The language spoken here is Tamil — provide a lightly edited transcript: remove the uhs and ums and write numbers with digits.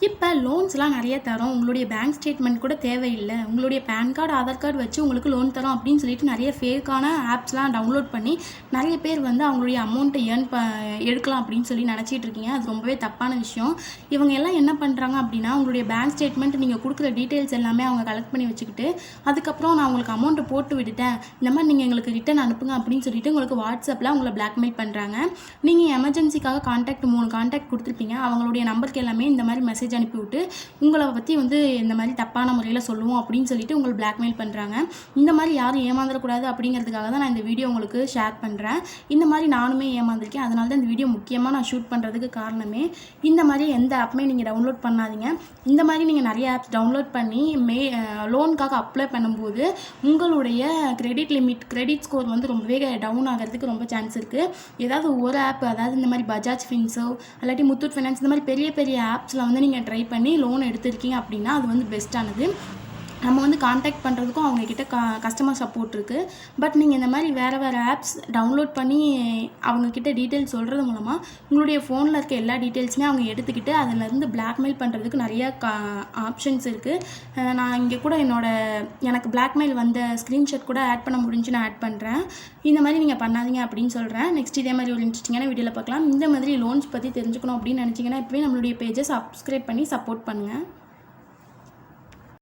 இப்போ லோன்ஸ்லாம் நிறைய தரோம். உங்களுடைய பேங்க் ஸ்டேட்மெண்ட் கூட தேவையில்ல. உங்களுடைய பேன் கார்டு, ஆதார் கார்டு வச்சு உங்களுக்கு லோன் தரோம் அப்படின்னு சொல்லிட்டு நிறைய ஃபேக்கான ஆப்ஸ்லாம் டவுன்லோட் பண்ணி நிறைய பேர் வந்து அவங்களுடைய அமௌண்ட்டை எடுக்கலாம் அப்படின்னு சொல்லி நினச்சிட்டு இருக்கீங்க. அது ரொம்பவே தப்பான விஷயம். இவங்க எல்லாம் என்ன பண்ணுறாங்க அப்படின்னா, உங்களுடைய பேங்க் ஸ்டேட்மெண்ட் நீங்கள் கொடுக்குற டீட்டெயில்ஸ் எல்லாமே அவங்க கலெக்ட் பண்ணி வச்சுக்கிட்டு, அதுக்கப்புறம் நான் உங்களுக்கு அமௌண்ட்டை போட்டு விட்டுட்டேன், இந்த மாதிரி நீங்கள் எங்களுக்கு ரிட்டன் அனுப்புங்க அப்படின்னு சொல்லிட்டு உங்களுக்கு வாட்ஸ்அப்பில் உங்களை பிளாக்மெயில் பண்ணுறாங்க. நீங்கள் எமர்ஜென்சிக்காக 3 கான்டாக்ட் கொடுத்துருப்பீங்க. அவங்களுடைய நம்பருக்கு எல்லாமே இந்த மாதிரி மெசேஜ் அனுப்பிவிட்டு உங்களை பற்றி வந்து இந்த மாதிரி தப்பான முறையில் சொல்லுவோம் அப்படின்னு சொல்லிட்டு உங்களை பிளாக்மெயில் பண்ணுறாங்க. இந்த மாதிரி யாரும் ஏமாந்துடக்கூடாது அப்படிங்கிறதுக்காக தான் நான் இந்த வீடியோ உங்களுக்கு ஷேர் பண்ணுறேன். இந்த மாதிரி நானுமே ஏமாந்துருக்கேன். அதனால தான் இந்த வீடியோ முக்கியமாக நான் ஷூட் பண்ணுறதுக்கு காரணமே. இந்த மாதிரி எந்த ஆப்புமே நீங்கள் டவுன்லோட் பண்ணாதீங்க. இந்த மாதிரி நீங்கள் நிறைய ஆப்ஸ் டவுன்லோட் பண்ணி லோனுக்காக அப்ளை பண்ணும்போது உங்களுடைய கிரெடிட் ஸ்கோர் வந்து ரொம்பவே டவுன் ஆகிறதுக்கு ரொம்ப சான்ஸ் இருக்குது. ஏதாவது ஒரு ஆப், அதாவது இந்த மாதிரி பஜாஜ் ஃபின்ஸோ இல்லாட்டி முத்தூட் ஃபைனான்ஸ், இந்த மாதிரி பெரிய பெரிய ஆப்ஸில் வந்து நீங்கள் ட்ரை பண்ணி லோன் எடுத்திருக்கீங்க அப்படின்னா அது வந்து பெஸ்ட்டானது. நம்ம வந்து காண்டாக்ட் பண்ணுறதுக்கும் அவங்கக்கிட்ட கஸ்டமர் சப்போர்ட் இருக்குது. பட் நீங்கள் இந்த மாதிரி வேறு ஆப்ஸ் டவுன்லோட் பண்ணி அவங்கக்கிட்ட டீட்டெயில்ஸ் சொல்கிறது மூலமாக உங்களுடைய ஃபோனில் இருக்க எல்லா டீட்டெயில்ஸுமே அவங்க எடுத்துக்கிட்டு அதிலேருந்து பிளாக்மெயில் பண்ணுறதுக்கு நிறையா ஆப்ஷன்ஸ் இருக்குது. நான் இங்கே கூட எனக்கு பிளாக்மெயில் வந்த ஸ்க்ரீன்ஷாட் கூட ஆட் பண்ண முடிஞ்சு நான் ஆட் பண்ணுறேன். இந்த மாதிரி நீங்கள் பண்ணாதீங்க அப்படின்னு சொல்கிறேன். நெக்ஸ்ட் இதே மாதிரி ஒரு இன்ட்ரெஸ்டிங்கான வீடியோவில் பார்க்கலாம். இந்த மாதிரி லோன்ஸ் பற்றி தெரிஞ்சுக்கணும் அப்படின்னு நினச்சிங்கன்னா இப்போவே நம்மளுடைய பேஜை சப்ஸ்கிரைப் பண்ணி சப்போர்ட் பண்ணுங்கள்.